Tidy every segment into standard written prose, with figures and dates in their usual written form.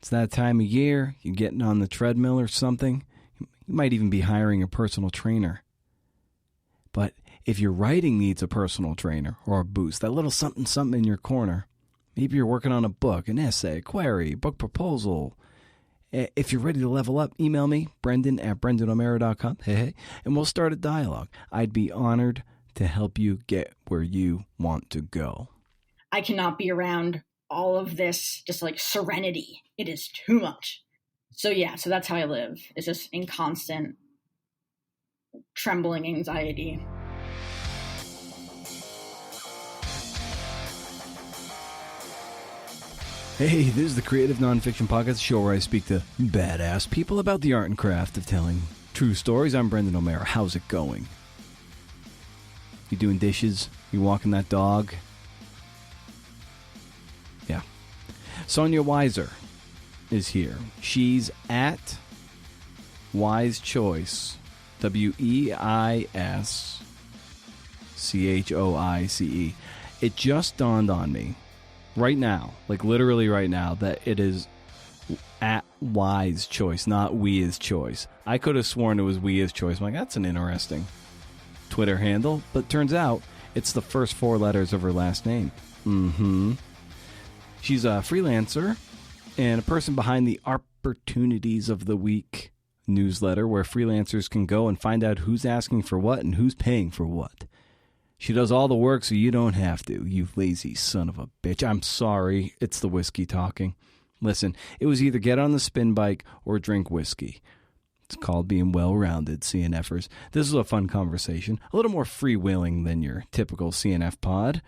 It's that time of year. You're getting on the treadmill or something. You might even be hiring a personal trainer. But if your writing needs a personal trainer or a boost, that little something something in your corner, maybe you're working on a book, an essay, a query, book proposal. If you're ready to level up, email me, brendan@brendanomero.com, and we'll start a dialogue. I'd be honored to help you get where you want to go. I cannot be around all of this just like serenity. It is too much. So that's how I live. It's just in constant trembling anxiety. Hey, this is the Creative Nonfiction Podcast, show where I speak to badass people about the art and craft of telling true stories. I'm Brendan O'Mara. How's it going? You doing dishes? You walking that dog? Yeah. Sonia Weiser is here. She's at Wise Choice, WEISCHOICE. It just dawned on me right now, like literally right now, that it is at Wise Choice, not We Is Choice. I could have sworn it was We Is Choice. I'm like, that's an interesting Twitter handle, but turns out it's the first four letters of her last name. She's a freelancer and a person behind the Opportunities of the Week newsletter, where freelancers can go and find out who's asking for what and who's paying for what. She does all the work so you don't have to, you lazy son of a bitch. I'm sorry, it's the whiskey talking. Listen, it was either get on the spin bike or drink whiskey. It's called being well-rounded, CNFers. This is a fun conversation, a little more freewheeling than your typical CNF pod.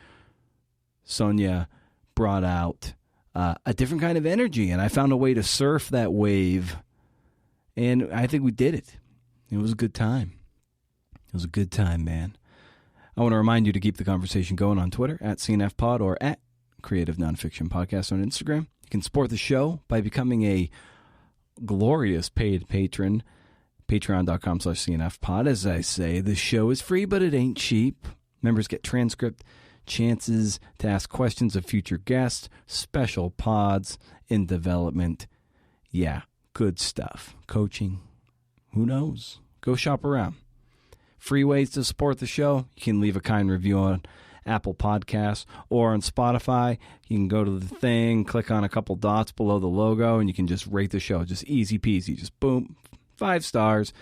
Sonia brought out a different kind of energy, and I found a way to surf that wave, and I think we did it. It was a good time. It was a good time, man. I want to remind you to keep the conversation going on Twitter, at CNFPod, or at Creative Nonfiction Podcast on Instagram. You can support the show by becoming a glorious paid patron, patreon.com/CNFpod. As I say, the show is free, but it ain't cheap. Members get transcript, chances to ask questions of future guests, special pods in development. Yeah, good stuff. Coaching, who knows? Go shop around. Free ways to support the show. You can leave a kind review on Apple Podcasts or on Spotify. You can go to the thing, click on a couple dots below the logo, and you can just rate the show. Just easy peasy. Just boom, 5 stars.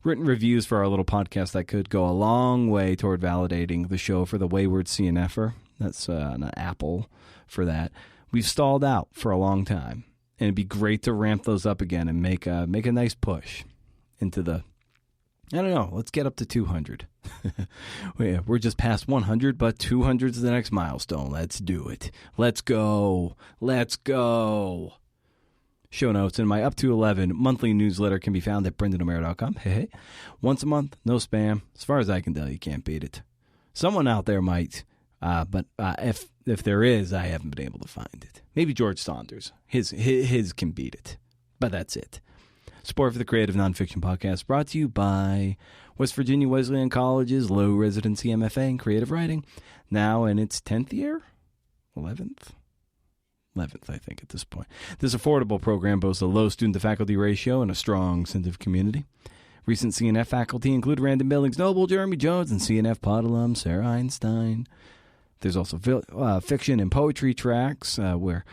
Written reviews for our little podcast that could go a long way toward validating the show for the wayward CNFer. That's an Apple for that. We've stalled out for a long time, and it'd be great to ramp those up again and make a nice push into the, I don't know, let's get up to 200. We're just past 100, but 200 is the next milestone. Let's do it. Let's go. Let's go. Show notes in my up to 11 monthly newsletter can be found at brendanomero.com. Hey, once a month, no spam. As far as I can tell, you can't beat it. Someone out there might, but if there is, I haven't been able to find it. Maybe George Saunders. His can beat it, but that's it. Support for the Creative Nonfiction Podcast brought to you by West Virginia Wesleyan College's low residency MFA in creative writing, now in its 10th year? 11th, I think, at this point. This affordable program boasts a low student-to-faculty ratio and a strong sense of community. Recent CNF faculty include Random Billings Noble, Jeremy Jones, and CNF pod alum Sarah Einstein. There's also fiction and poetry tracks where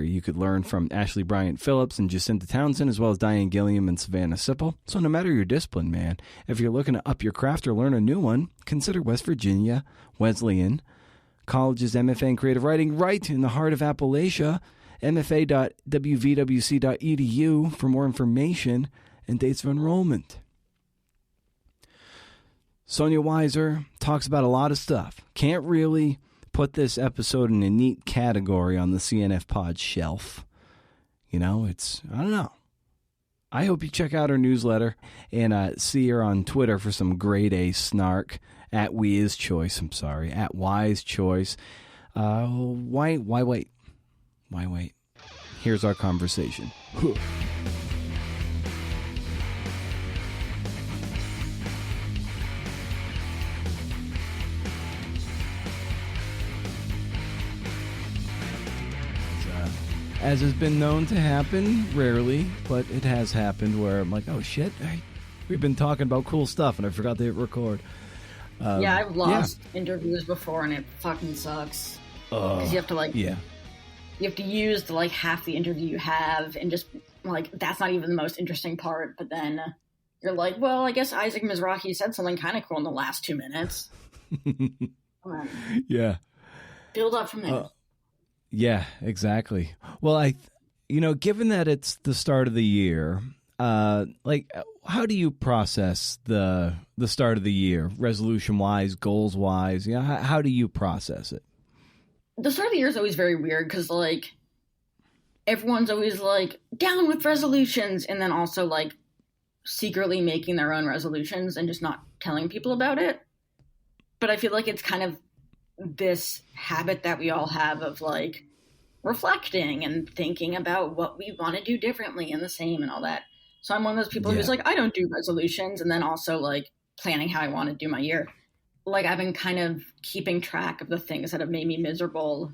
you could learn from Ashley Bryant Phillips and Jacinta Townsend, as well as Diane Gilliam and Savannah Sipple. So no matter your discipline, man, if you're looking to up your craft or learn a new one, consider West Virginia Wesleyan College's MFA in Creative Writing right in the heart of Appalachia, mfa.wvwc.edu for more information and dates of enrollment. Sonia Weiser talks about a lot of stuff. Can't really put this episode in a neat category on the CNF Pod shelf. You know, I don't know. I hope you check out her newsletter and see her on Twitter for some grade A snark at Wise Choice. At Wise Choice. Why wait? Why wait? Here's our conversation. as has been known to happen, rarely, but it has happened where I'm like, oh shit, we've been talking about cool stuff and I forgot to hit record. Yeah, I've lost interviews before and it fucking sucks. Because you have to you have to use the half the interview you have, and just that's not even the most interesting part. But then you're like, well, I guess Isaac Mizrahi said something kind of cool in the last 2 minutes. Yeah. Build up from there. Yeah, exactly. Well, given that it's the start of the year, how do you process the start of the year, resolution wise, goals wise? How do you process it? The start of the year is always very weird because everyone's always down with resolutions, and then also secretly making their own resolutions and just not telling people about it. But I feel like it's kind of this habit that we all have of reflecting and thinking about what we want to do differently and the same and all that. So I'm one of those people who's I don't do resolutions, and then also planning how I want to do my year. I've been kind of keeping track of the things that have made me miserable,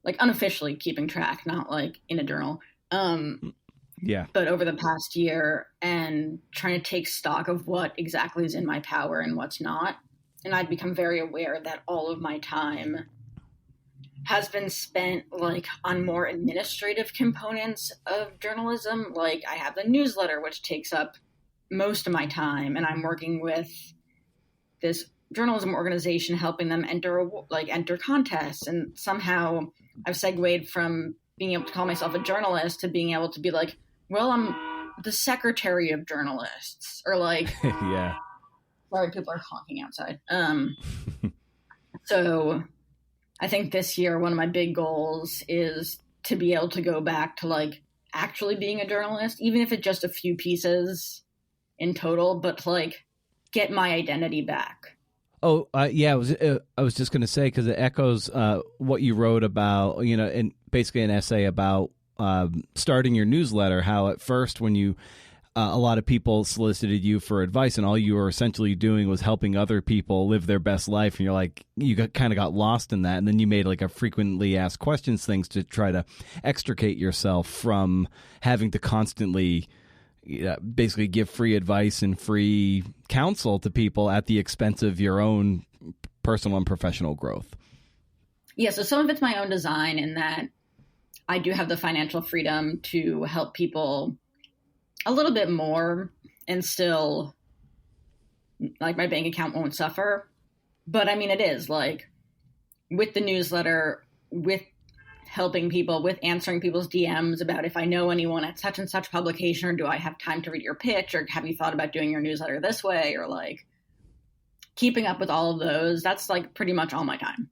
unofficially keeping track, not in a journal. But over the past year, and trying to take stock of what exactly is in my power and what's not. And I've become very aware that all of my time has been spent on more administrative components of journalism. I have the newsletter, which takes up most of my time, and I'm working with this journalism organization, helping them enter contests. And somehow I've segued from being able to call myself a journalist to being able to be well, I'm the secretary of journalists, or yeah. Sorry, people are honking outside. So I think this year, one of my big goals is to be able to go back to actually being a journalist, even if it's just a few pieces in total, but get my identity back. Oh, yeah, I was just going to say, because it echoes what you wrote about, and basically an essay about starting your newsletter, how at first when you a lot of people solicited you for advice, and all you were essentially doing was helping other people live their best life, and you're you kind of got lost in that, and then you made a frequently asked questions things to try to extricate yourself from having to constantly basically give free advice and free counsel to people at the expense of your own personal and professional growth. Yeah, so some of it's my own design, in that I do have the financial freedom to help people a little bit more, and still my bank account won't suffer. But I mean, it is with the newsletter, with helping people, with answering people's DMs about if I know anyone at such and such publication, or do I have time to read your pitch, or have you thought about doing your newsletter this way, or keeping up with all of those. That's pretty much all my time.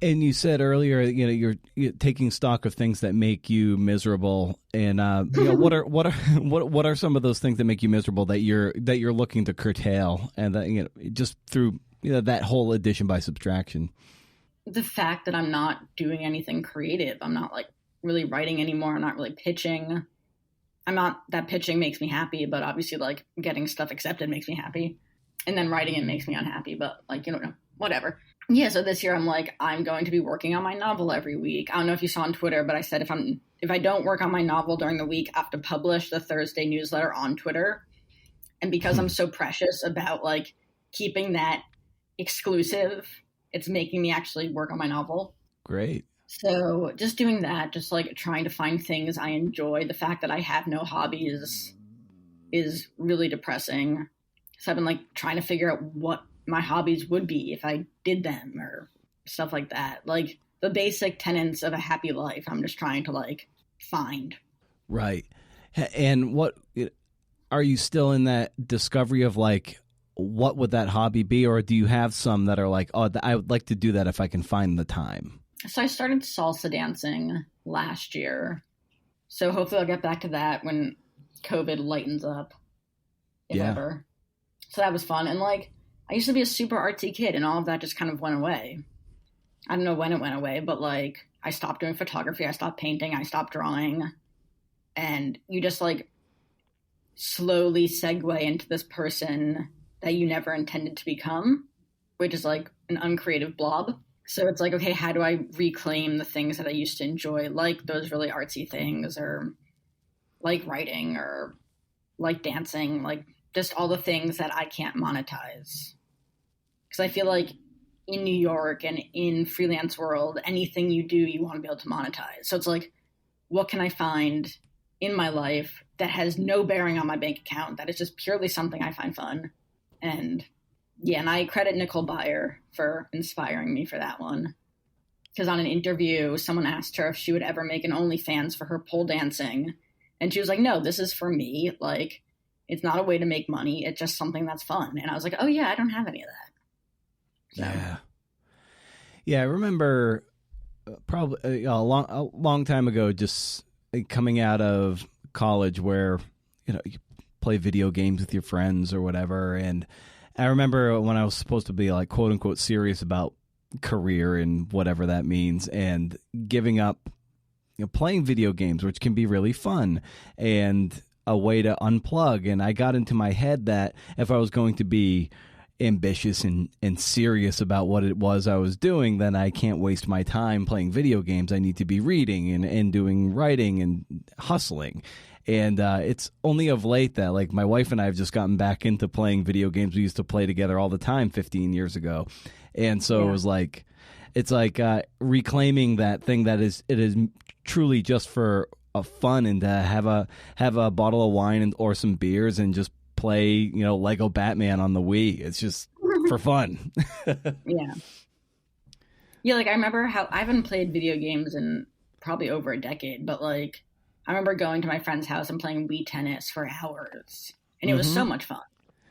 And you said earlier, you're taking stock of things that make you miserable, and what are some of those things that make you miserable that you're looking to curtail, and that just through that whole addition by subtraction. The fact that I'm not doing anything creative, I'm not really writing anymore. I'm not really pitching. That pitching makes me happy, but obviously getting stuff accepted makes me happy, and then writing it makes me unhappy. But whatever. Yeah, so this year I'm going to be working on my novel every week. I don't know if you saw on Twitter, but I said if I don't work on my novel during the week, I have to publish the Thursday newsletter on Twitter. And because I'm so precious about keeping that exclusive, it's making me actually work on my novel. Great. So just doing that, just trying to find things I enjoy. The fact that I have no hobbies is really depressing. So I've been trying to figure out what my hobbies would be if I did them, or stuff like that. The basic tenets of a happy life, I'm just trying to find. Right. And what are you still in that discovery of what would that hobby be, or do you have some that are I would like to do that if I can find the time? So I started salsa dancing last year. So hopefully I'll get back to that when COVID lightens up, if ever. So that was fun. And I used to be a super artsy kid, and all of that just kind of went away. I don't know when it went away, but I stopped doing photography, I stopped painting, I stopped drawing. And you just slowly segue into this person that you never intended to become, which is an uncreative blob. So it's like, okay, how do I reclaim the things that I used to enjoy, like those really artsy things, or like writing, or like dancing, like just all the things that I can't monetize. Because I feel like in New York and in freelance world, anything you do, you want to be able to monetize. So it's like, what can I find in my life that has no bearing on my bank account, that is just purely something I find fun? And yeah, and I credit Nicole Byer for inspiring me for that one. Because on an interview, someone asked her if she would ever make an OnlyFans for her pole dancing. And she was like, no, this is for me. Like, it's not a way to make money. It's just something that's fun. And I was like, oh yeah, I don't have any of that. So. Yeah. Yeah, I remember probably a long time ago, just coming out of college, where you play video games with your friends or whatever. And I remember when I was supposed to be like quote unquote serious about career and whatever that means, and giving up playing video games, which can be really fun and a way to unplug. And I got into my head that if I was going to be ambitious and serious about what it was I was doing, then I can't waste my time playing video games. I need to be reading and doing writing and hustling. And it's only of late that, like, my wife and I have just gotten back into playing video games. We used to play together all the time 15 years ago. And so it was like, it's like reclaiming that thing that it is truly just for fun, and to have a bottle of wine or some beers and just play, Lego Batman on the Wii. It's just for fun. Yeah. Yeah, like I remember how I haven't played video games in probably over a decade, but like I remember going to my friend's house and playing Wii tennis for hours. And it was so much fun.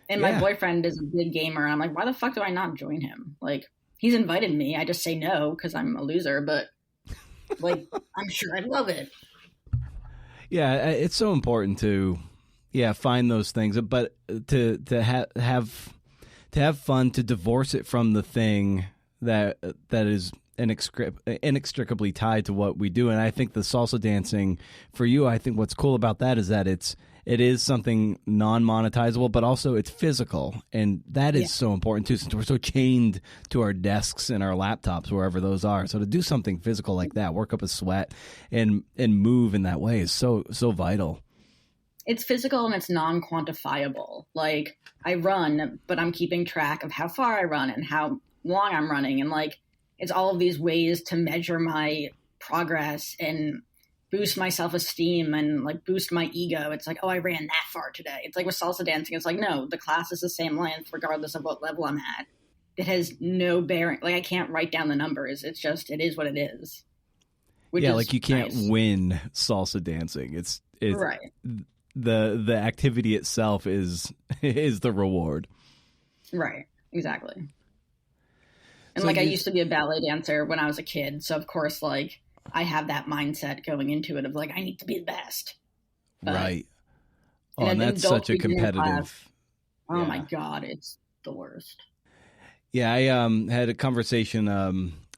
And my boyfriend is a big gamer, and I'm like, why the fuck do I not join him? Like, he's invited me. I just say no because I'm a loser, but like I'm sure I'd love it. Yeah, it's so important to find those things, but to have fun, to divorce it from the thing that is inextricably tied to what we do. And I think the salsa dancing for you, I think what's cool about that is that it is something non-monetizable, but also it's physical, and that is so important too, since we're so chained to our desks and our laptops, wherever those are. So to do something physical like that, work up a sweat and move in that way is so vital. It's physical and it's non-quantifiable. Like, I run, but I'm keeping track of how far I run and how long I'm running. And like, it's all of these ways to measure my progress and boost my self-esteem and like boost my ego. It's like, oh, I ran that far today. It's like with salsa dancing, it's like, no, the class is the same length regardless of what level I'm at. It has no bearing. Like, I can't write down the numbers. It's just, it is what it is. Yeah, like you can't win salsa dancing. It's right. The activity itself is the reward. Right. Exactly. And So like I used to be a ballet dancer when I was a kid, so of course like I have that mindset going into it of like I need to be the best. Right. Oh, and that's such a competitive. Oh my God, it's the worst. Yeah, I had a conversation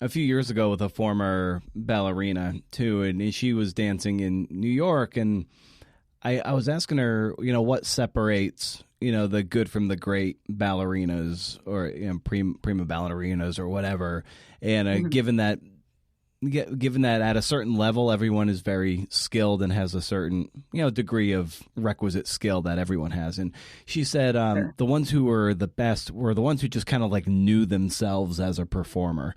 a few years ago with a former ballerina too, and she was dancing in New York, and I was asking her, what separates, the good from the great ballerinas, or prima ballerinas or whatever. And given that at a certain level, everyone is very skilled and has a certain, degree of requisite skill that everyone has. And she said the ones who were the best were the ones who just kind of like knew themselves as a performer.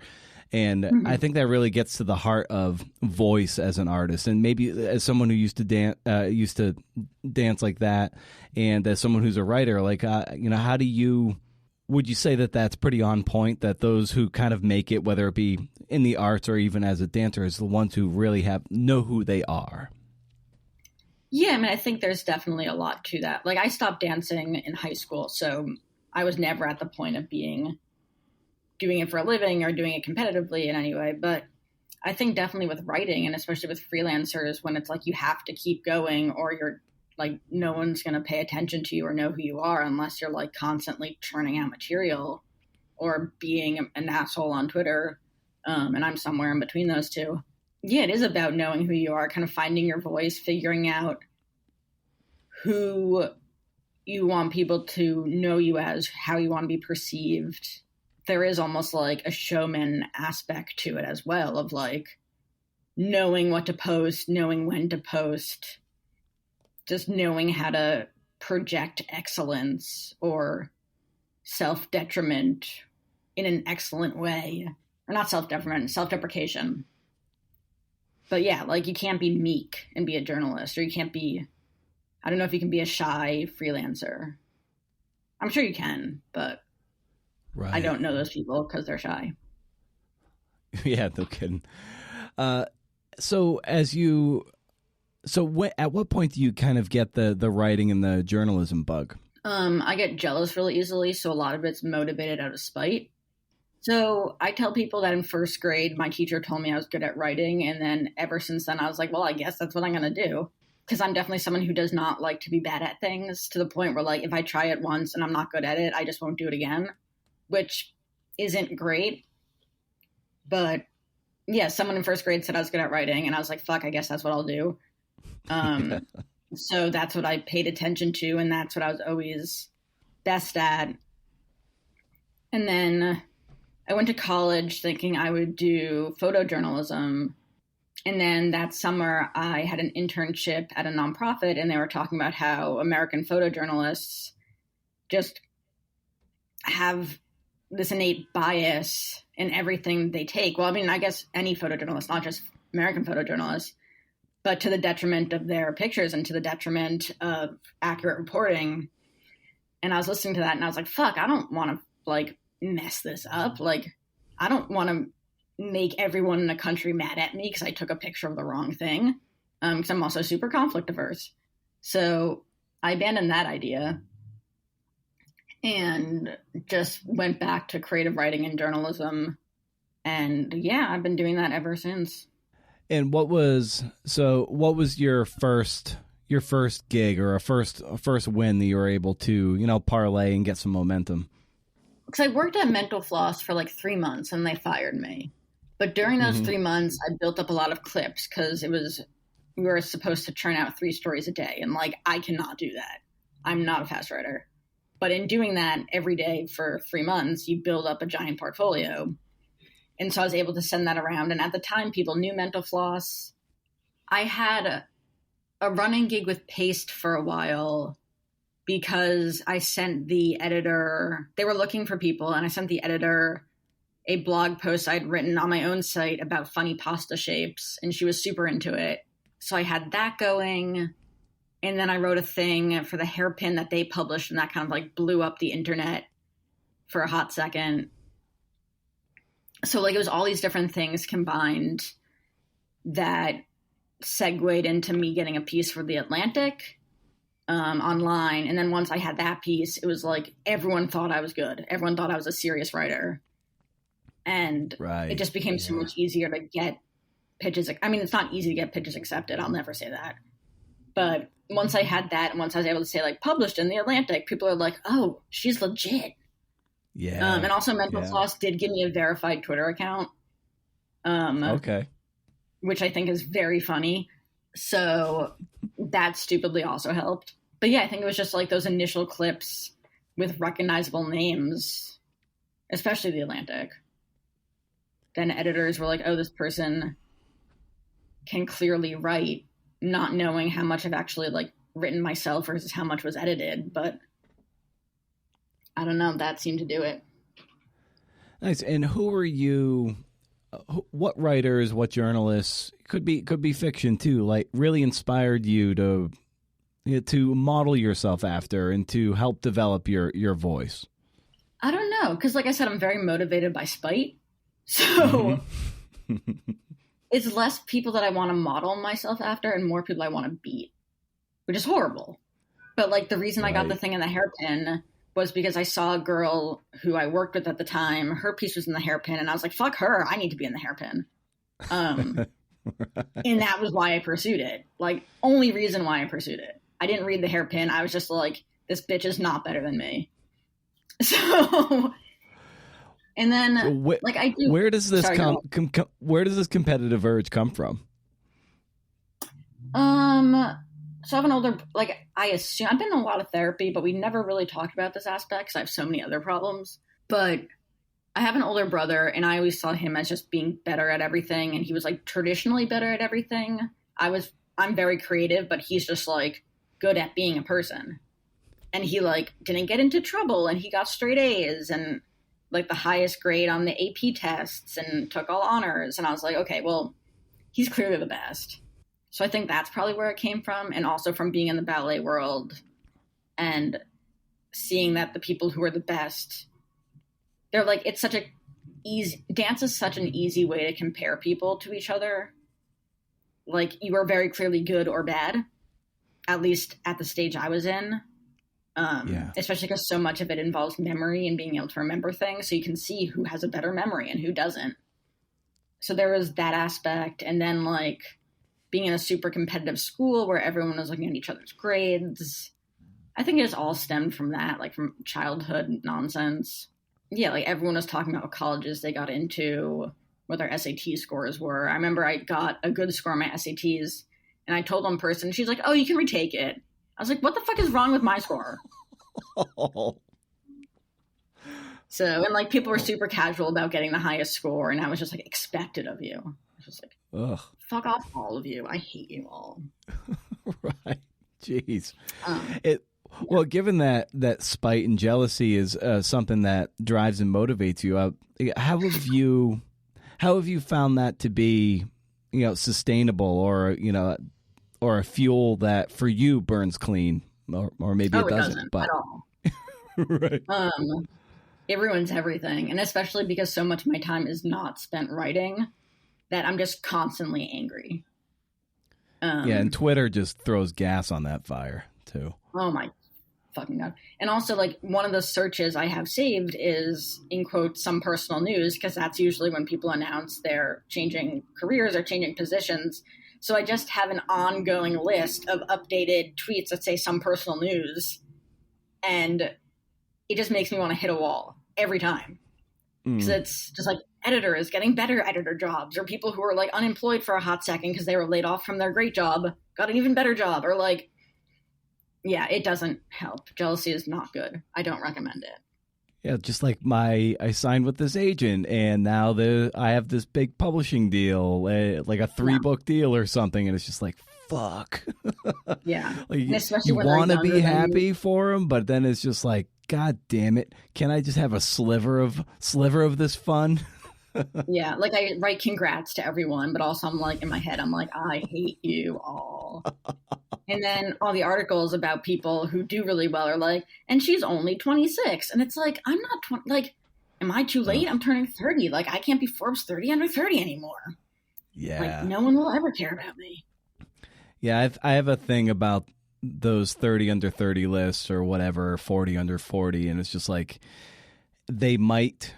And I think that really gets to the heart of voice as an artist. And maybe as someone who used to dance like that, and as someone who's a writer, like, how would you say that that's pretty on point, that those who kind of make it, whether it be in the arts or even as a dancer, is the ones who really know who they are? Yeah, I mean, I think there's definitely a lot to that. Like, I stopped dancing in high school, so I was never at the point of doing it for a living or doing it competitively in any way. But I think definitely with writing, and especially with freelancers, when it's like you have to keep going or you're like no one's going to pay attention to you or know who you are unless you're like constantly churning out material or being an asshole on Twitter. And I'm somewhere in between those two. Yeah, it is about knowing who you are, kind of finding your voice, figuring out who you want people to know you as, how you want to be perceived. there is almost like a showman aspect to it as well, of like knowing what to post, knowing when to post, just knowing how to project excellence or self-detriment in an excellent way. Or not self-detriment, self-deprecation. But yeah, like you can't be meek and be a journalist, or you can't be, I don't know if you can be a shy freelancer. I'm sure you can, but right. I don't know those people because they're shy. Yeah, no kidding. So at what point do you kind of get the writing and the journalism bug? I get jealous really easily, so a lot of it's motivated out of spite. So I tell people that in first grade, my teacher told me I was good at writing. And then ever since then, I was like, well, I guess that's what I'm going to do. Because I'm definitely someone who does not like to be bad at things, to the point where, like, if I try it once and I'm not good at it, I just won't do it again, which isn't great. But yeah, someone in first grade said I was good at writing. And I was like, fuck, I guess that's what I'll do. So that's what I paid attention to. And that's what I was always best at. And then I went to college thinking I would do photojournalism. And then that summer I had an internship at a nonprofit, and they were talking about how American photojournalists just have this innate bias in everything they take. Well, I mean, I guess any photojournalist, not just American photojournalists, but to the detriment of their pictures and to the detriment of accurate reporting. And I was listening to that and I was like, fuck, I don't want to like mess this up. Like, I don't want to make everyone in the country mad at me because I took a picture of the wrong thing. Because I'm also super conflict averse. So I abandoned that idea and just went back to creative writing and journalism. And yeah, I've been doing that ever since. And what was your first gig or a first win that you were able to, parlay and get some momentum? Because I worked at Mental Floss for like 3 months and they fired me. But during those 3 months, I built up a lot of clips because we were supposed to churn out 3 stories a day. And like, I cannot do that. I'm not a fast writer. But in doing that every day for 3 months, you build up a giant portfolio. And so I was able to send that around. And at the time, people knew Mental Floss. I had a running gig with Paste for a while because I sent the editor, they were looking for people, and I sent the editor a blog post I'd written on my own site about funny pasta shapes, and she was super into it. So I had that going. And then I wrote a thing for the hairpin that they published, and that kind of like blew up the internet for a hot second. So like it was all these different things combined that segued into me getting a piece for The Atlantic online. And then once I had that piece, it was like everyone thought I was good. Everyone thought I was a serious writer. And it just became so much easier to get pitches. I mean, it's not easy to get pitches accepted. I'll never say that. But once I had that, and once I was able to say like published in The Atlantic, people are like, oh, she's legit. Yeah. And also Mental Floss did give me a verified Twitter account. Okay. Which I think is very funny. So that stupidly also helped. But yeah, I think it was just like those initial clips with recognizable names, especially The Atlantic. Then editors were like, oh, this person can clearly write, not knowing how much I've actually like written myself versus how much was edited. But I don't know, that seemed to do it. Nice. And who were you, what writers, what journalists, could be fiction too, like really inspired you to model yourself after and to help develop your voice? I don't know, because like I said, I'm very motivated by spite. So it's less people that I want to model myself after and more people I want to beat, which is horrible. But like the reason I got the thing in the hairpin was because I saw a girl who I worked with at the time. Her piece was in the hairpin, and I was like, fuck her, I need to be in the hairpin. And that was why I pursued it. Like, only reason why I pursued it. I didn't read the hairpin. I was just like, this bitch is not better than me. So, and then like I do. Where does this where does this competitive urge come from? So I have an older, like I assume, I've been in a lot of therapy, but we never really talked about this aspect because I have so many other problems. But I have an older brother, and I always saw him as just being better at everything, and he was like traditionally better at everything. I'm very creative, but he's just like good at being a person. And he like didn't get into trouble, and he got straight A's and like the highest grade on the AP tests and took all honors. And I was like, okay, well, he's clearly the best. So I think that's probably where it came from, and also from being in the ballet world and seeing that the people who are the best, they're like, it's such a easy, dance is such an easy way to compare people to each other. Like, you are very clearly good or bad, at least at the stage I was in. Especially because so much of it involves memory and being able to remember things. So you can see who has a better memory and who doesn't. So there was that aspect. And then like being in a super competitive school where everyone was looking at each other's grades. I think it just all stemmed from that, like from childhood nonsense. Yeah, like everyone was talking about what colleges they got into, what their SAT scores were. I remember I got a good score on my SATs, and I told one person, she's like, oh, you can retake it. I was like, what the fuck is wrong with my score? So, and like people were super casual about getting the highest score, and I was just like, expected of you. I was just like, ugh. Fuck off, all of you. I hate you all. Right. Jeez. Well, given that spite and jealousy is something that drives and motivates you, how have you found that to be, sustainable, or or a fuel that for you burns clean, or maybe it doesn't, but at all. Right. It ruins everything, and especially because so much of my time is not spent writing, that I'm just constantly angry. And Twitter just throws gas on that fire too. Oh my fucking God. And also, like, one of the searches I have saved is, in quotes, some personal news, because that's usually when people announce they're changing careers or changing positions. So I just have an ongoing list of updated tweets that say some personal news, and it just makes me want to hit a wall every time. Because it's just like, editor is getting better editor jobs, or people who are like unemployed for a hot second because they were laid off from their great job got an even better job, or like, yeah, it doesn't help. Jealousy is not good. I don't recommend it. Yeah, just like I signed with this agent, and now I have this big publishing deal, like a 3-book deal or something, and it's just like, fuck. Yeah. Like, you want to be happy for them, but then it's just like, God damn it! Can I just have a sliver of this fun? Yeah, like I write congrats to everyone, but also I'm like, in my head, I'm like, I hate you all. And then all the articles about people who do really well are like, and she's only 26. And it's like, I'm not 20. Like, am I too late? I'm turning 30. Like, I can't be Forbes 30 under 30 anymore. Yeah. Like, no one will ever care about me. Yeah, I have a thing about those 30 under 30 lists or whatever, 40 under 40. And it's just like, they might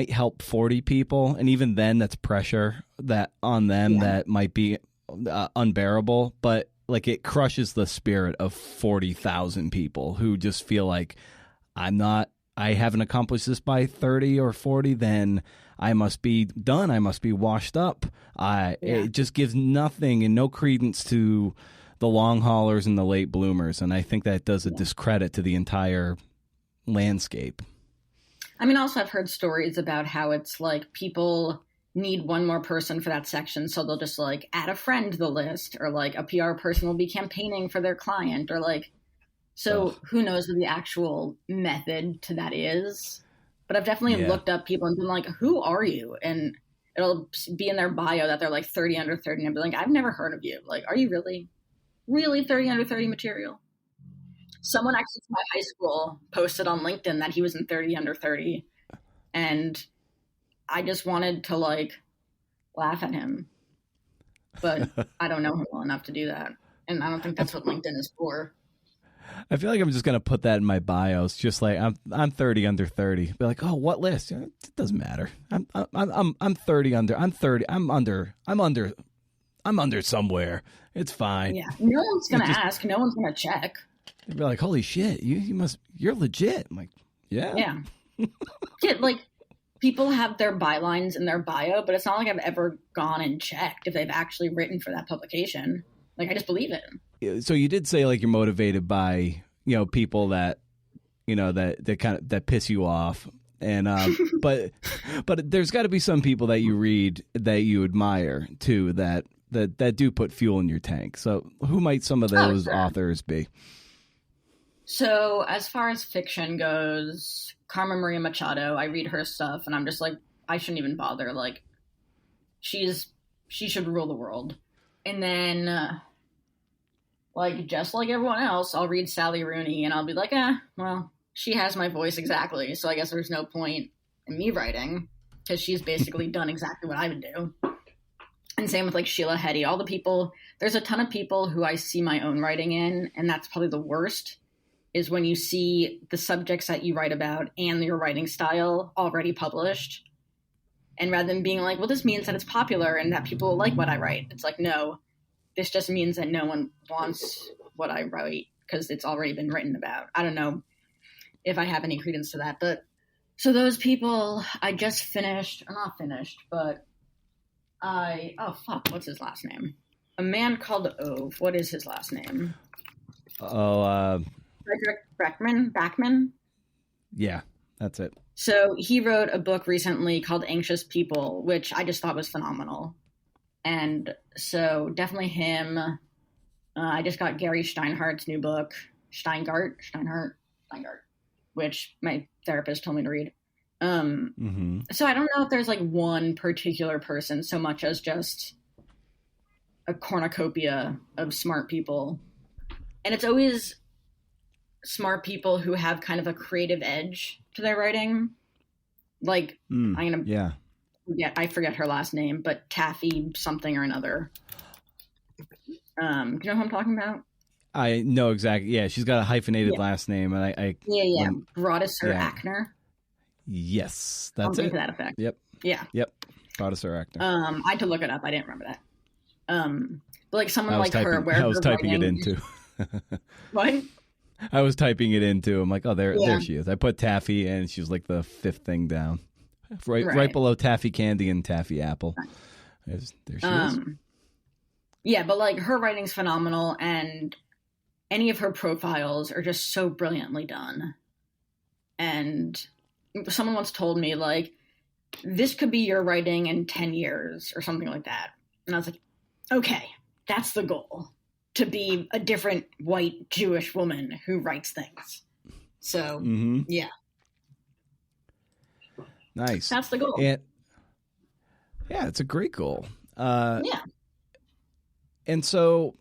help 40 people. And even then, that's pressure that on them that might be unbearable. But like, it crushes the spirit of 40,000 people who just feel like, I haven't accomplished this by 30 or 40, then I must be done. I must be washed up. It just gives nothing and no credence to the long haulers and the late bloomers. And I think that does a discredit to the entire landscape. I mean, also I've heard stories about how it's like people need one more person for that section, so they'll just like add a friend to the list, or like a PR person will be campaigning for their client, or like, so who knows what the actual method to that is. But I've definitely looked up people and been like, who are you? And it'll be in their bio that they're like 30 under 30, and I'll be like, I've never heard of you. Like, are you really 30 under 30 material? Someone actually from my high school posted on LinkedIn that he was in 30 under 30, and I just wanted to like laugh at him, but I don't know him well enough to do that, and I don't think that's what LinkedIn is for. I feel like I'm just gonna put that in my bios, just like I'm 30 under 30. Be like, oh, what list? It doesn't matter. I'm 30 under. I'm 30. I'm under somewhere. It's fine. Yeah, no one's gonna ask. No one's gonna check. They'd be like, holy shit, you're legit. I'm like, yeah. Yeah, like, people have their bylines in their bio, but it's not like I've ever gone and checked if they've actually written for that publication. Like, I just believe it. So you did say like you're motivated by, people that, that kind of, that piss you off. And but there's got to be some people that you read that you admire too that do put fuel in your tank. So who might some of those authors be? So as far as fiction goes, Carmen Maria Machado, I read her stuff and I'm just like, I shouldn't even bother. Like, she should rule the world. And then, like, just like everyone else, I'll read Sally Rooney and I'll be like, well, she has my voice exactly. So I guess there's no point in me writing because she's basically done exactly what I would do. And same with like Sheila Heti, all the people, there's a ton of people who I see my own writing in. And that's probably the worst, is when you see the subjects that you write about and your writing style already published. And rather than being like, well, this means that it's popular and that people like what I write. It's like, no, this just means that no one wants what I write because it's already been written about. I don't know if I have any credence to that. But so those people, I just finished, or not finished, but what's his last name? A man called Ove. What is his last name? Frederick Backman? Yeah, that's it. So he wrote a book recently called Anxious People, which I just thought was phenomenal. And so definitely him. I just got Gary Steinhardt's new book, Steinhardt, which my therapist told me to read. So I don't know if there's like one particular person so much as just a cornucopia of smart people. And it's always smart people who have kind of a creative edge to their writing. Like, I forget her last name, but Taffy something or another. Do you know who I'm talking about? I know exactly. Yeah, she's got a hyphenated last name, and I Broadusser Ackner. Yes, that's something it. To that effect. Yep. Yeah. Yep. Broadusser Ackner. I had to look it up. I didn't remember that. But like someone like her, where I was typing it into. What? I was typing it into. I'm like, oh, there she is. I put Taffy, and she's like the fifth thing down, right below Taffy Candy and Taffy Apple. There she is. Yeah, but like her writing's phenomenal, and any of her profiles are just so brilliantly done. And someone once told me, like, this could be your writing in 10 years or something like that. And I was like, okay, that's the goal. To be a different white Jewish woman who writes things. So, yeah. Nice. That's the goal. Yeah, it's a great goal. Yeah. And so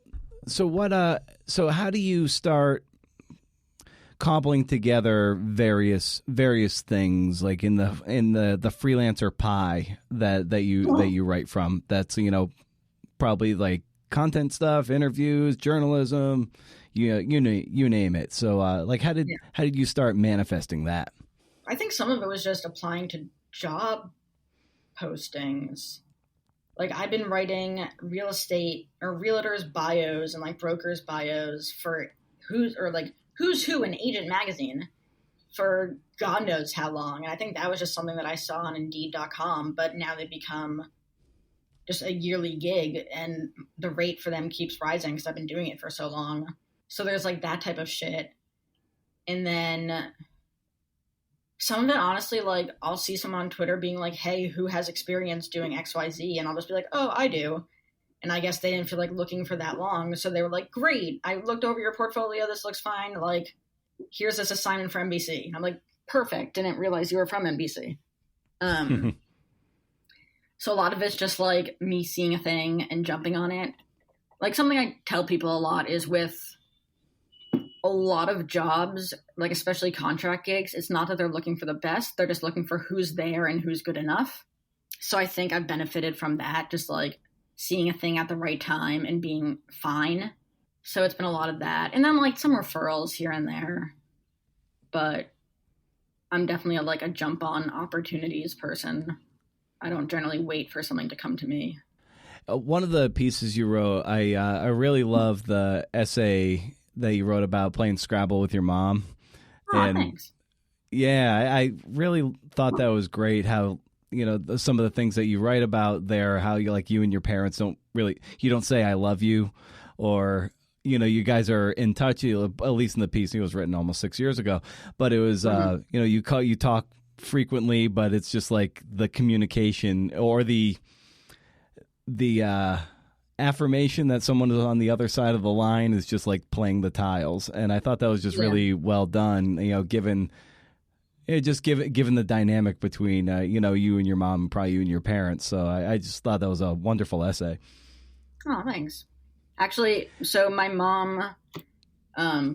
how do you start cobbling together various things like in the freelancer pie that you write from? That's, probably like content stuff, interviews, journalism, you name it. So like how did you start manifesting that? I think some of it was just applying to job postings. Like I've been writing real estate or realtors bios and like brokers bios for who's who in Agent Magazine for God knows how long. And I think that was just something that I saw on Indeed.com, but now they've become just a yearly gig and the rate for them keeps rising because I've been doing it for so long. So there's like that type of shit. And then some of it, honestly, like I'll see someone on Twitter being like, hey, who has experience doing XYZ? And I'll just be like, oh, I do. And I guess they didn't feel like looking for that long. So they were like, great, I looked over your portfolio. This looks fine. Like, here's this assignment for NBC. I'm like, perfect. Didn't realize you were from NBC. So a lot of it's just like me seeing a thing and jumping on it. Like something I tell people a lot is with a lot of jobs, like especially contract gigs, it's not that they're looking for the best. They're just looking for who's there and who's good enough. So I think I've benefited from that, just like seeing a thing at the right time and being fine. So it's been a lot of that. And then like some referrals here and there. But I'm definitely a jump on opportunities person. I don't generally wait for something to come to me. One of the pieces you wrote, I really love the essay that you wrote about playing Scrabble with your mom. Oh, thanks. Yeah, I really thought that was great. How, some of the things that you write about there, how you and your parents you don't say I love you, or you guys are in touch. At least in the piece, it was written almost 6 years ago, but it was you talk frequently, but it's just like the communication or the affirmation that someone is on the other side of the line is just like playing the tiles. And I thought that was just really well done, given the dynamic between, you and your mom, and probably you and your parents. So I just thought that was a wonderful essay. Oh, thanks. Actually, so my mom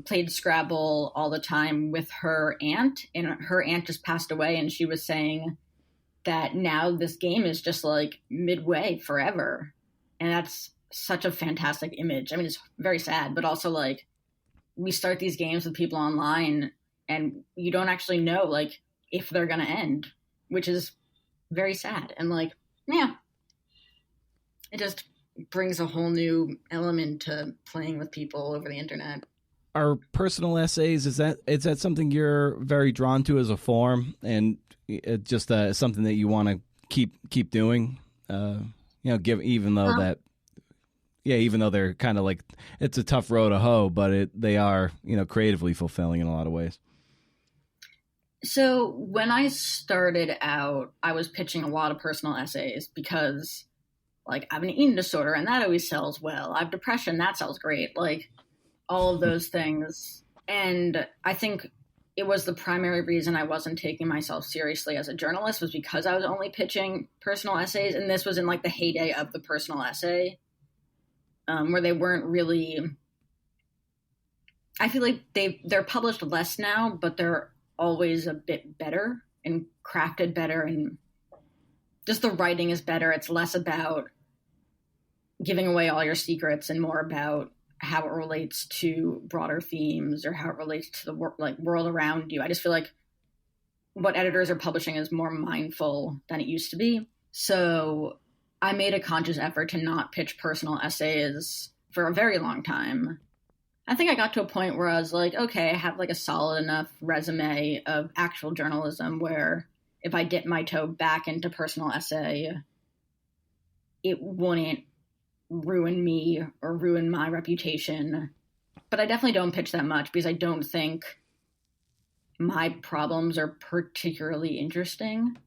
played Scrabble all the time with her aunt, and her aunt just passed away, and she was saying that now this game is just like midway forever. And that's such a fantastic image. I mean, it's very sad, but also like we start these games with people online and you don't actually know like if they're going to end, which is very sad. And like, yeah, it just brings a whole new element to playing with people over the internet. Are personal essays, is that something you're very drawn to as a form, and just something that you want to keep doing? Even though they're kind of like, it's a tough row to hoe, but they are, creatively fulfilling in a lot of ways. So when I started out, I was pitching a lot of personal essays because like I have an eating disorder and that always sells well. I have depression, that sells great. Like all of those things. And I think it was the primary reason I wasn't taking myself seriously as a journalist was because I was only pitching personal essays. And this was in like the heyday of the personal essay, where they weren't really, I feel like they're published less now, but they're always a bit better and crafted better. And just the writing is better. It's less about giving away all your secrets and more about how it relates to broader themes or how it relates to the world around you. I just feel like what editors are publishing is more mindful than it used to be. So I made a conscious effort to not pitch personal essays for a very long time. I think I got to a point where I was like, okay, I have like a solid enough resume of actual journalism where if I dip my toe back into personal essay, it wouldn't ruin me or ruin my reputation. But I definitely don't pitch that much because I don't think my problems are particularly interesting.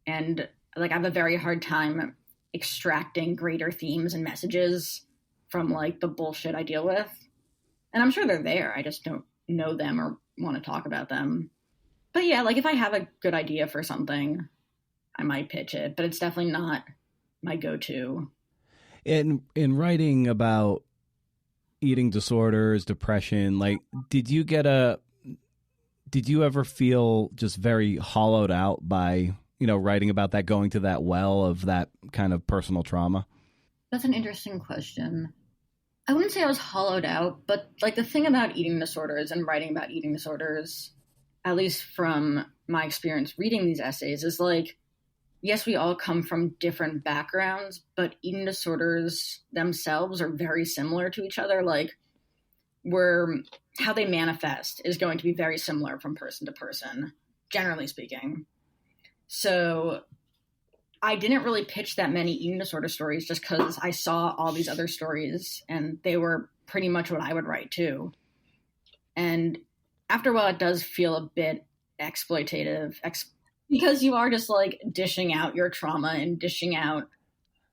And like I have a very hard time extracting greater themes and messages from like the bullshit I deal with. And I'm sure they're there. I just don't know them or want to talk about them. But yeah, like if I have a good idea for something, I might pitch it, but it's definitely not my go-to. In writing about eating disorders, depression, like did you ever feel just very hollowed out by, writing about that, going to that well of that kind of personal trauma? That's an interesting question. I wouldn't say I was hollowed out, but like the thing about eating disorders and writing about eating disorders, at least from my experience reading these essays, is like, yes, we all come from different backgrounds, but eating disorders themselves are very similar to each other. Like how they manifest is going to be very similar from person to person, generally speaking. So I didn't really pitch that many eating disorder stories just because I saw all these other stories and they were pretty much what I would write too. And after a while, it does feel a bit exploitative because you are just like dishing out your trauma and dishing out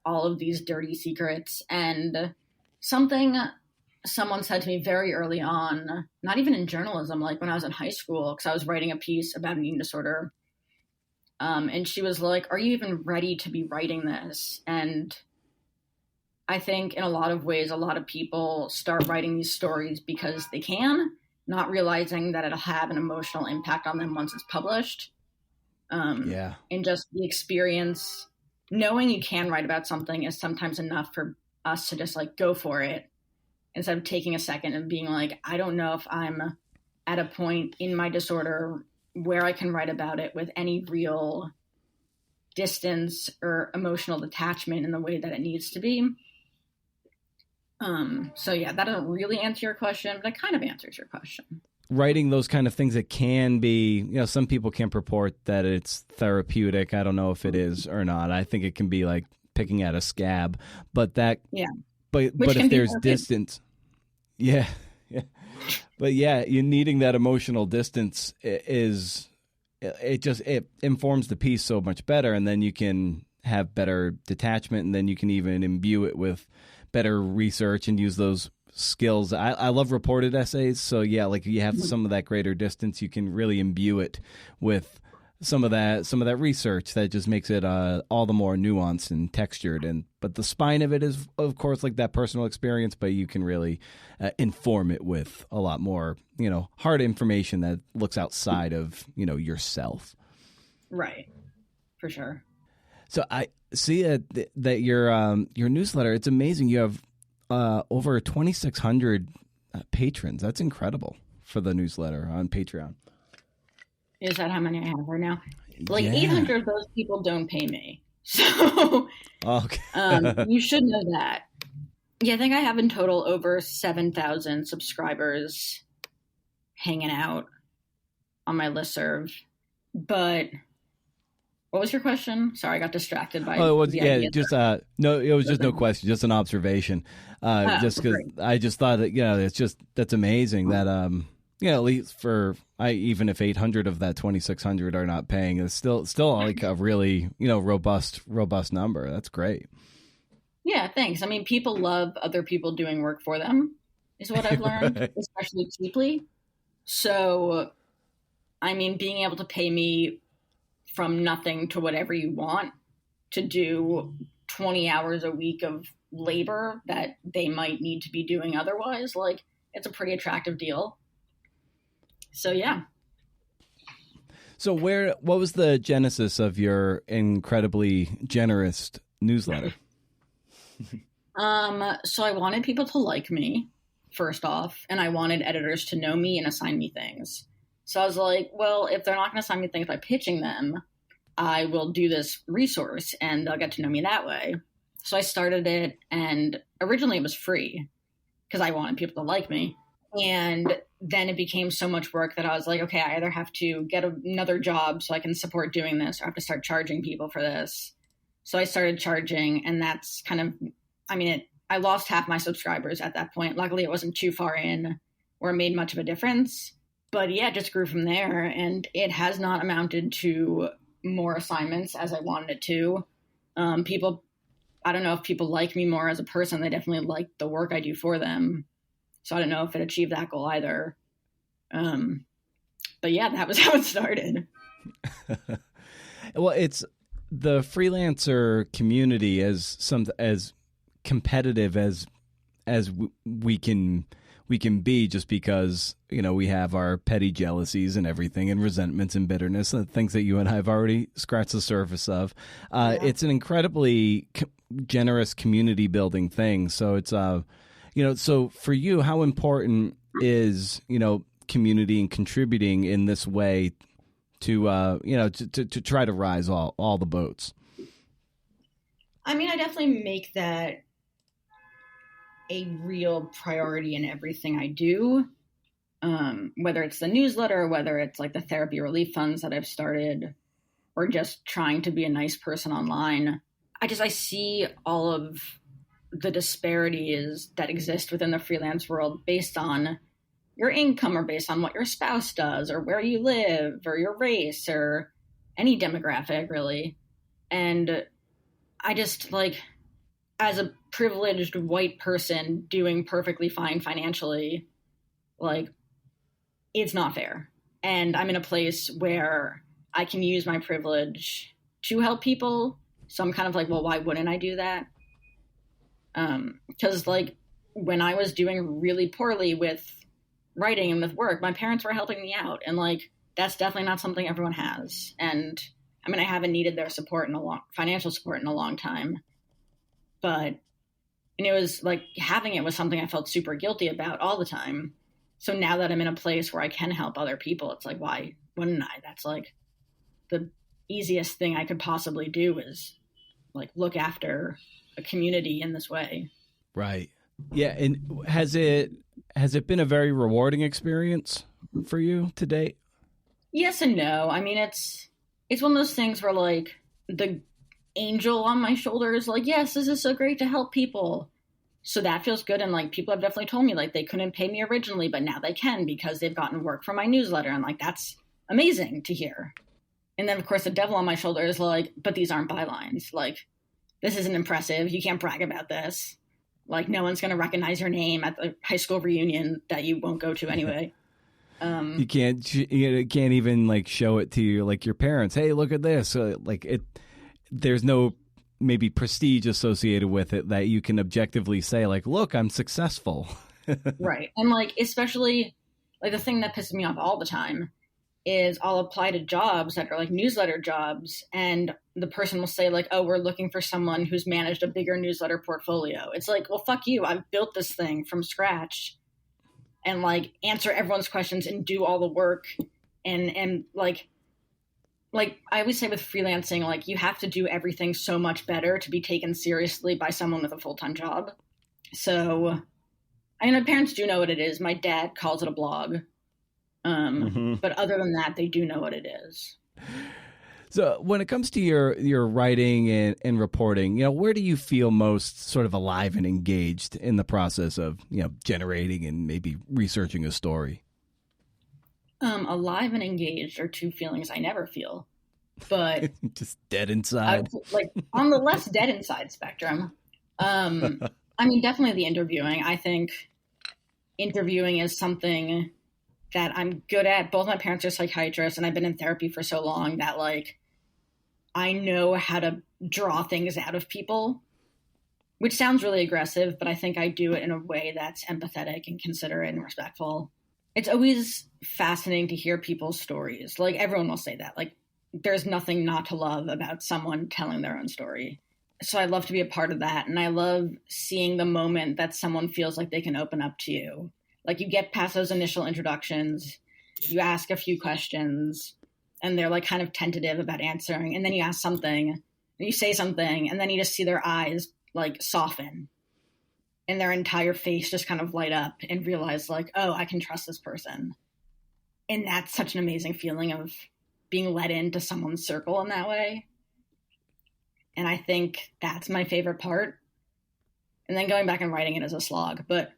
all of these dirty secrets. And something someone said to me very early on, not even in journalism, like when I was in high school, because I was writing a piece about an eating disorder. And she was like, are you even ready to be writing this? And I think in a lot of ways, a lot of people start writing these stories because they can, not realizing that it'll have an emotional impact on them once it's published. And just the experience, knowing you can write about something is sometimes enough for us to just like go for it instead of taking a second and being like, I don't know if I'm at a point in my disorder where I can write about it with any real distance or emotional detachment in the way that it needs to be. So yeah, that doesn't really answer your question, but it kind of answers your question. Writing those kind of things, it can be, some people can purport that it's therapeutic. I don't know if it is or not. I think it can be like picking at a scab, but but if there's distance, but yeah, you needing that emotional distance is it informs the piece so much better, and then you can have better detachment, and then you can even imbue it with better research and use those skills. I love reported essays, so yeah, like you have some of that greater distance, you can really imbue it with some of that research that just makes it all the more nuanced and textured. But the spine of it is, of course, like that personal experience, but you can really inform it with a lot more, hard information that looks outside of, yourself. Right. For sure. So I see that your newsletter, it's amazing. You have over 2,600 patrons. That's incredible for the newsletter on Patreon. Is that how many I have right now? Like Yeah. 800 of those people don't pay me. So Okay. you should know that. Yeah, I think I have in total over 7,000 subscribers hanging out on my listserv. But what was your question? Sorry, I got distracted by the idea. No, it was just no question, just an observation. Just because I just thought that, that's amazing that at least even if 800 of that 2,600 are not paying, it's still like a really robust number. That's great. Yeah, thanks. I mean, people love other people doing work for them, is what I've learned, Right. especially cheaply. So, I mean, being able to pay me from nothing to whatever you want to do 20 hours a week of labor that they might need to be doing otherwise, like, it's a pretty attractive deal. So, yeah. So what was the genesis of your incredibly generous newsletter? So I wanted people to like me, first off, and I wanted editors to know me and assign me things. So I was like, well, if they're not going to assign me things by pitching them, I will do this resource and they'll get to know me that way. So I started it, and originally it was free because I wanted people to like me. And then it became so much work that I was like, okay, I either have to get another job so I can support doing this, or I have to start charging people for this. So I started charging, and that's kind of, I lost half my subscribers at that point. Luckily, it wasn't too far in where it made much of a difference. But yeah, it just grew from there, and it has not amounted to more assignments as I wanted it to. I don't know if people like me more as a person. They definitely like the work I do for them. So I don't know if it achieved that goal either. But yeah, that was how it started. Well, it's the freelancer community as competitive as we can be, just because we have our petty jealousies and everything, and resentments and bitterness, and things that you and I have already scratched the surface of. It's an incredibly generous community building thing. So it's so for you, how important is community and contributing in this way to to try to rise all the boats? I mean, I definitely make that a real priority in everything I do, whether it's the newsletter, or whether it's like the therapy relief funds that I've started, or just trying to be a nice person online. I see all of the disparities that exist within the freelance world based on your income, or based on what your spouse does, or where you live, or your race, or any demographic really. And I just, like, as a privileged white person doing perfectly fine financially, like, it's not fair. And I'm in a place where I can use my privilege to help people. So I'm kind of like, well, why wouldn't I do that? Because like when I was doing really poorly with writing and with work, my parents were helping me out. And like, that's definitely not something everyone has. And I mean, I haven't needed their support financial support in a long time, and it was like having it was something I felt super guilty about all the time. So now that I'm in a place where I can help other people, it's like, why wouldn't I? That's like the easiest thing I could possibly do, is like look after a community in this way. Right. Yeah. And has it been a very rewarding experience for you to date? Yes and no. I mean, it's one of those things where like the angel on my shoulder is like, yes, this is so great to help people. So that feels good. And like people have definitely told me like they couldn't pay me originally, but now they can because they've gotten work from my newsletter. And like, that's amazing to hear. And then, of course, the devil on my shoulder is like, but these aren't bylines. Like, this isn't impressive. You can't brag about this. Like, no one's going to recognize your name at the high school reunion that you won't go to anyway. You can't even like show it to your parents. Hey, look at this. There's no maybe prestige associated with it that you can objectively say like, look, I'm successful. Right. And like, especially like the thing that pisses me off all the time is I'll apply to jobs that are like newsletter jobs, and the person will say like, oh, we're looking for someone who's managed a bigger newsletter portfolio. It's like, well, fuck you. I've built this thing from scratch and like answer everyone's questions and do all the work. And like I always say with freelancing, like you have to do everything so much better to be taken seriously by someone with a full-time job. So I mean, my parents do know what it is. My dad calls it a blog. But other than that, they do know what it is. So when it comes to your writing and reporting, where do you feel most sort of alive and engaged in the process of, generating and maybe researching a story? Alive and engaged are two feelings I never feel, but just dead inside. Like on the less dead inside spectrum. I mean, definitely the interviewing. I think interviewing is something that I'm good at. Both my parents are psychiatrists, and I've been in therapy for so long that like I know how to draw things out of people, which sounds really aggressive, but I think I do it in a way that's empathetic and considerate and respectful. It's always fascinating to hear people's stories. Like everyone will say that. Like there's nothing not to love about someone telling their own story. So I love to be a part of that. And I love seeing the moment that someone feels like they can open up to you. Like you get past those initial introductions, you ask a few questions, and they're like kind of tentative about answering. And then you ask something, and you say something, and then you just see their eyes like soften and their entire face just kind of light up and realize like, oh, I can trust this person. And that's such an amazing feeling of being let into someone's circle in that way. And I think that's my favorite part. And then going back and writing it is a slog, but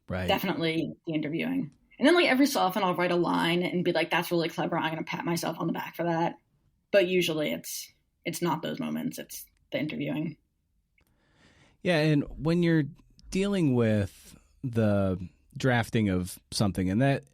right. Definitely the interviewing. And then like every so often I'll write a line and be like, that's really clever. I'm going to pat myself on the back for that. But usually it's not those moments. It's the interviewing. Yeah. And when you're dealing with the drafting of something and that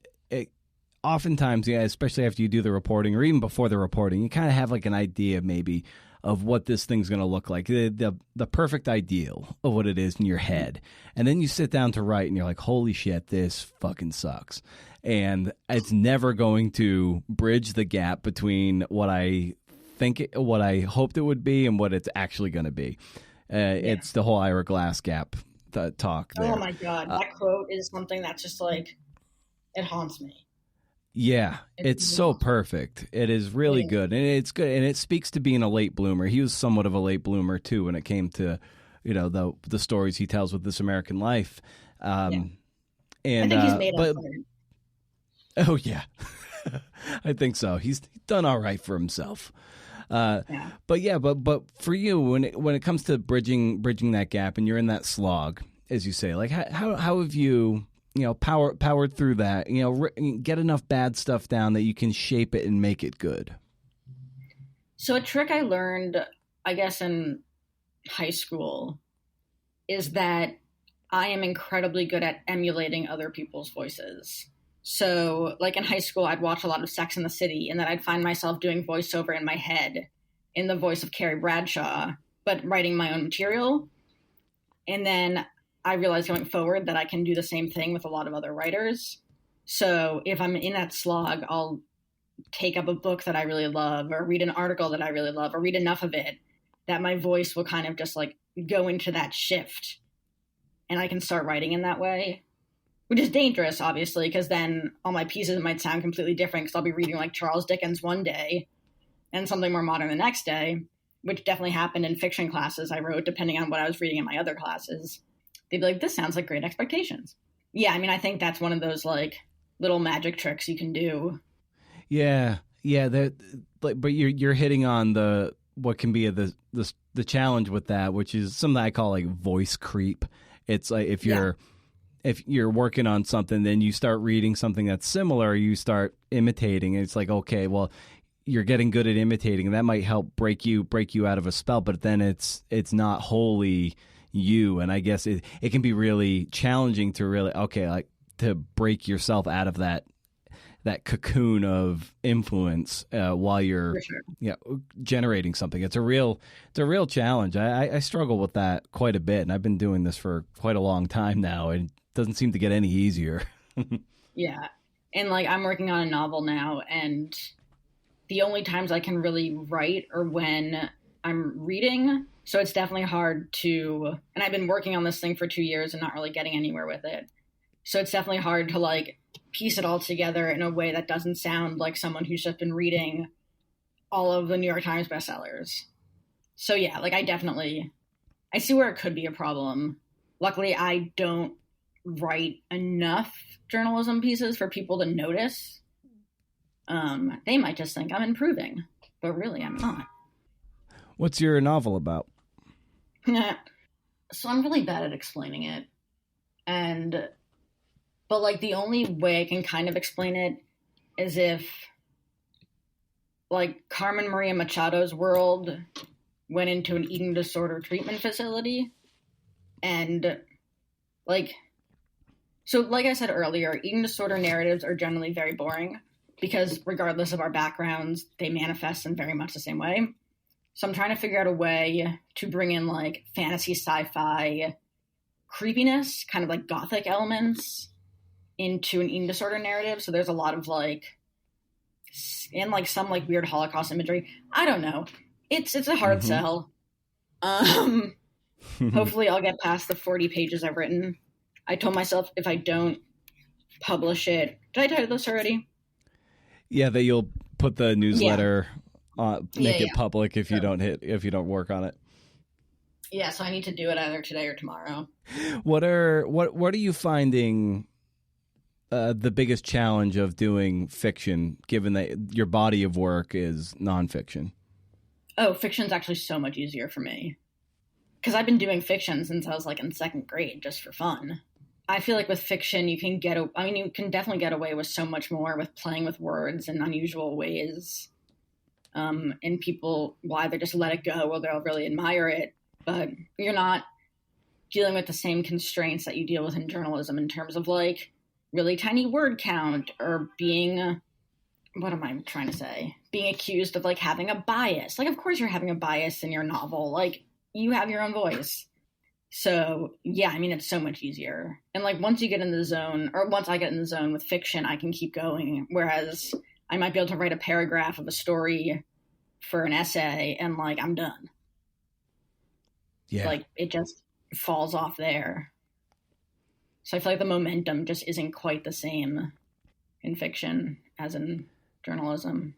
oftentimes, especially after you do the reporting or even before the reporting, you kind of have like an idea maybe of what this thing's going to look like, the perfect ideal of what it is in your head. And then you sit down to write and you're like, holy shit, this fucking sucks. And it's never going to bridge the gap between what I hoped it would be and what it's actually going to be. It's the whole Ira Glass gap talk there. Oh my God. That quote is something that's just like, it haunts me. Yeah, it's so perfect. It is really good, and it's good, and it speaks to being a late bloomer. He was somewhat of a late bloomer too when it came to, the stories he tells with This American Life. And I think he's made up for it. Oh yeah, I think so. He's done all right for himself. But for you, when it comes to bridging that gap, and you're in that slog, as you say, like how have you? Powered through that, get enough bad stuff down that you can shape it and make it good. So a trick I learned, I guess, in high school is that I am incredibly good at emulating other people's voices. So like in high school, I'd watch a lot of Sex and the City, and then I'd find myself doing voiceover in my head in the voice of Carrie Bradshaw, but writing my own material. And then I realized going forward that I can do the same thing with a lot of other writers. So if I'm in that slog, I'll take up a book that I really love or read an article that I really love or read enough of it that my voice will kind of just like go into that shift and I can start writing in that way, which is dangerous, obviously, because then all my pieces might sound completely different because I'll be reading like Charles Dickens one day and something more modern the next day, which definitely happened in fiction classes I wrote, depending on what I was reading in my other classes. They'd be like, this sounds like Great Expectations. Yeah, I mean, I think that's one of those like little magic tricks you can do. Yeah. But you're hitting on what can be the challenge with that, which is something I call like voice creep. It's like if you're if you're working on something, then you start reading something that's similar, you start imitating. And it's like, okay, well, you're getting good at imitating. That might help break you out of a spell, but then it's not wholly you. And I guess it can be really challenging to really, okay, like to break yourself out of that cocoon of influence while you're generating something. It's a real challenge. I struggle with that quite a bit, and I've been doing this for quite a long time now, and it doesn't seem to get any easier. Yeah. And like I'm working on a novel now, and the only times I can really write are when I'm reading. So it's definitely hard to, and I've been working on this thing for 2 years and not really getting anywhere with it. So it's definitely hard to like piece it all together in a way that doesn't sound like someone who's just been reading all of the New York Times bestsellers. So yeah, like I see where it could be a problem. Luckily, I don't write enough journalism pieces for people to notice. They might just think I'm improving, but really I'm not. What's your novel about? So I'm really bad at explaining it. But like the only way I can kind of explain it is if like Carmen Maria Machado's world went into an eating disorder treatment facility. And like I said earlier, eating disorder narratives are generally very boring because regardless of our backgrounds, they manifest in very much the same way. So I'm trying to figure out a way to bring in like fantasy sci-fi creepiness, kind of like gothic elements into an eating disorder narrative. So there's a lot of like, and like some like weird Holocaust imagery. I don't know. It's a hard sell. Hopefully I'll get past the 40 pages I've written. I told myself if I don't publish it, did I tell you this already? Yeah, that you'll put the newsletter, make it public if you don't work on it. Yeah, so I need to do it either today or tomorrow. What are you finding the biggest challenge of doing fiction, given that your body of work is nonfiction? Oh, fiction's actually so much easier for me. Because I've been doing fiction since I was like in second grade, just for fun. I feel like with fiction, you can definitely get away with so much more with playing with words in unusual ways. And people will either just let it go or they'll really admire it. But you're not dealing with the same constraints that you deal with in journalism in terms of like really tiny word count or being, what am I trying to say? Being accused of like having a bias. Like, of course you're having a bias in your novel. Like, you have your own voice. So yeah, I mean, it's so much easier. And like once I get in the zone with fiction, I can keep going. Whereas I might be able to write a paragraph of a story for an essay and like I'm done. Yeah. Like it just falls off there. So I feel like the momentum just isn't quite the same in fiction as in journalism.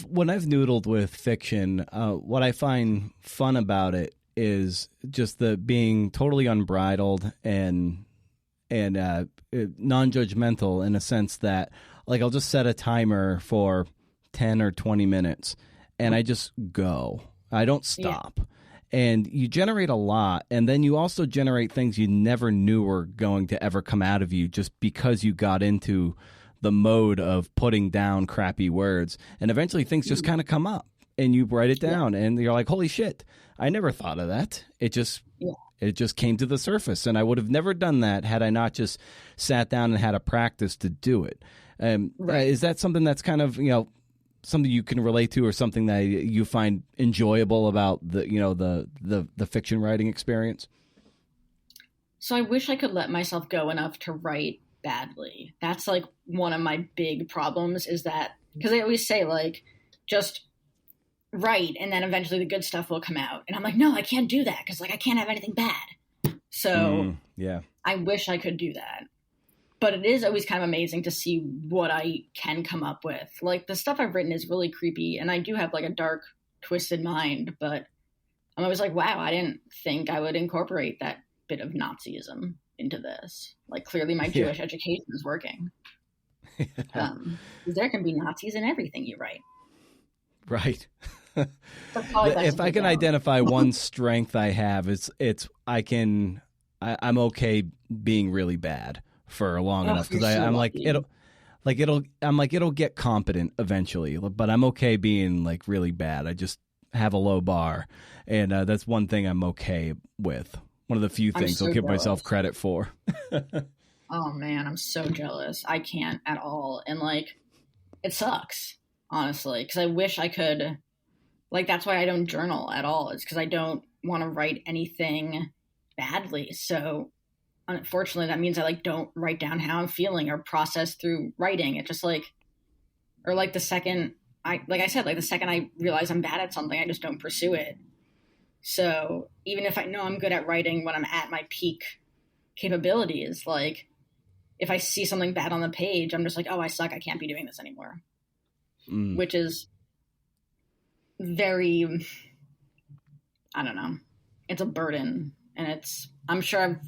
When I've noodled with fiction, what I find fun about it is just the being totally unbridled and non-judgmental in a sense that like I'll just set a timer for 10 or 20 minutes and I just go. I don't stop. Yeah. And you generate a lot, and then you also generate things you never knew were going to ever come out of you just because you got into the mode of putting down crappy words. And eventually things just kind of come up, and you write it down, and you're like, holy shit, I never thought of that. It just came to the surface, and I would have never done that had I not just sat down and had a practice to do it. Is that something that's kind of, something you can relate to or something that you find enjoyable about the fiction writing experience? So I wish I could let myself go enough to write badly. That's like one of my big problems is that, because I always say like, just write and then eventually the good stuff will come out. And I'm like, no, I can't do that because like I can't have anything bad. So I wish I could do that. But it is always kind of amazing to see what I can come up with. Like, the stuff I've written is really creepy, and I do have, like, a dark, twisted mind, but I'm always like, wow, I didn't think I would incorporate that bit of Nazism into this. Like, clearly my Jewish education is working. There can be Nazis in everything you write. Right. If I can identify one strength I have, it's I can I'm okay being really bad for long enough because you're so I'm like lucky. it'll get competent eventually, but I'm okay being like really bad. I just have a low bar, and that's one thing I'm okay with. One of the few I'm things I'll so give myself jealous. credit for. Oh man, I'm so jealous. I can't at all. And like it sucks, honestly, because I wish I could. Like that's why I don't journal at all. It's because I don't want to write anything badly. So unfortunately, that means I like don't write down how I'm feeling or process through writing. It just like or like the second like I said, like the second I realize I'm bad at something, I just don't pursue it. So even if I know I'm good at writing when I'm at my peak capabilities, like if I see something bad on the page, I'm just like, oh, I suck. I can't be doing this anymore, Mm. which is very, I don't know. It's a burden. And I'm sure I've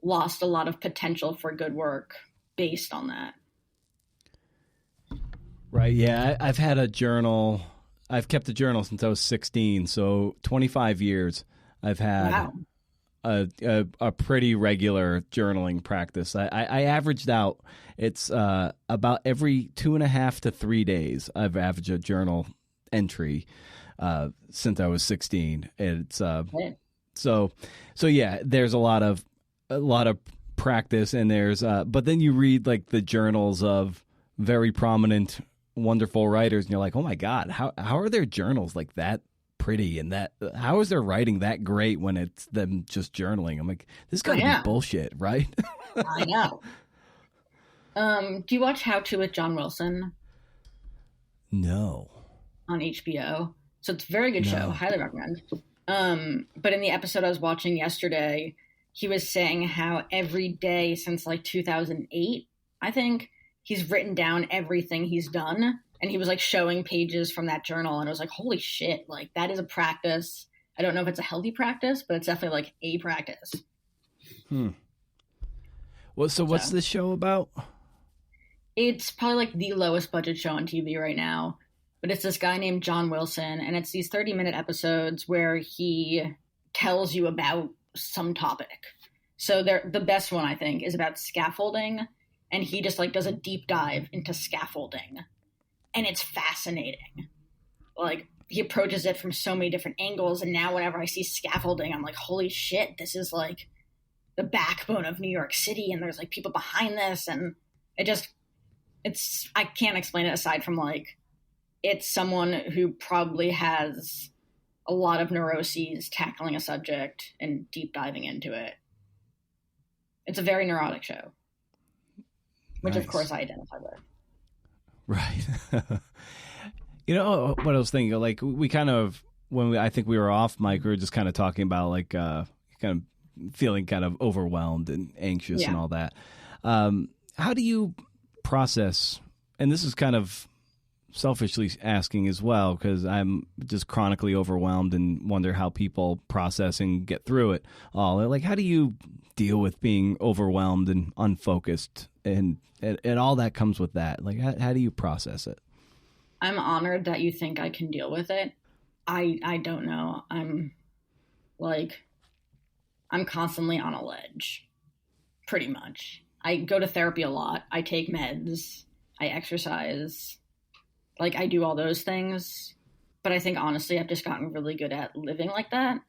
lost a lot of potential for good work based on that. Right. Yeah. I've had a journal. I've kept a journal since I was 16. So 25 years I've had Wow. a pretty regular journaling practice. I averaged out, it's about every 2.5 to 3 days I've averaged a journal entry since I was 16. It's Okay. so yeah, there's a lot of practice, and there's but then you read like the journals of very prominent wonderful writers, and you're like, oh my god, how are their journals like that pretty, and that how is their writing that great when it's them just journaling? I'm like, this gotta be Yeah, bullshit, right? I know. Do you watch How to with John Wilson No. on HBO? So it's a very good show. No. Highly recommend. But in the episode I was watching yesterday, he was saying how every day since like 2008, I think, he's written down everything he's done. And he was like showing pages from that journal. And I was like, holy shit, like that is a practice. I don't know if it's a healthy practice, but it's definitely like a practice. Well, so what's So this show about? it's probably like the lowest budget show on TV right now. But it's this guy named John Wilson. And it's these 30-minute episodes where he tells you about some topic. So the best one, I think, is about scaffolding. And he just like does a deep dive into scaffolding. And it's fascinating. Like he approaches it from so many different angles, and now whenever I see scaffolding, I'm like, holy shit, this is like the backbone of New York City, and there's like people behind this, and it's I can't explain it aside from like it's someone who probably has a lot of neuroses tackling a subject and deep diving into it. It's a very neurotic show, which of Nice. course I identify with. Right. You know what I was thinking? Like we kind of I think we were off mic, we were just kind of talking about like kind of feeling kind of overwhelmed and anxious and Yeah. all that. How do you process? And this is kind of selfishly asking as well, because I'm just chronically overwhelmed and wonder how people process and get through it all. Like, how do you deal with being overwhelmed and unfocused, and all that comes with that? Like, how do you process it? I'm honored that you think I can deal with it. I don't know. I'm constantly on a ledge, pretty much. I go to therapy a lot. I take meds. I exercise. Like I do all those things. But I think honestly I've just gotten really good at living like that.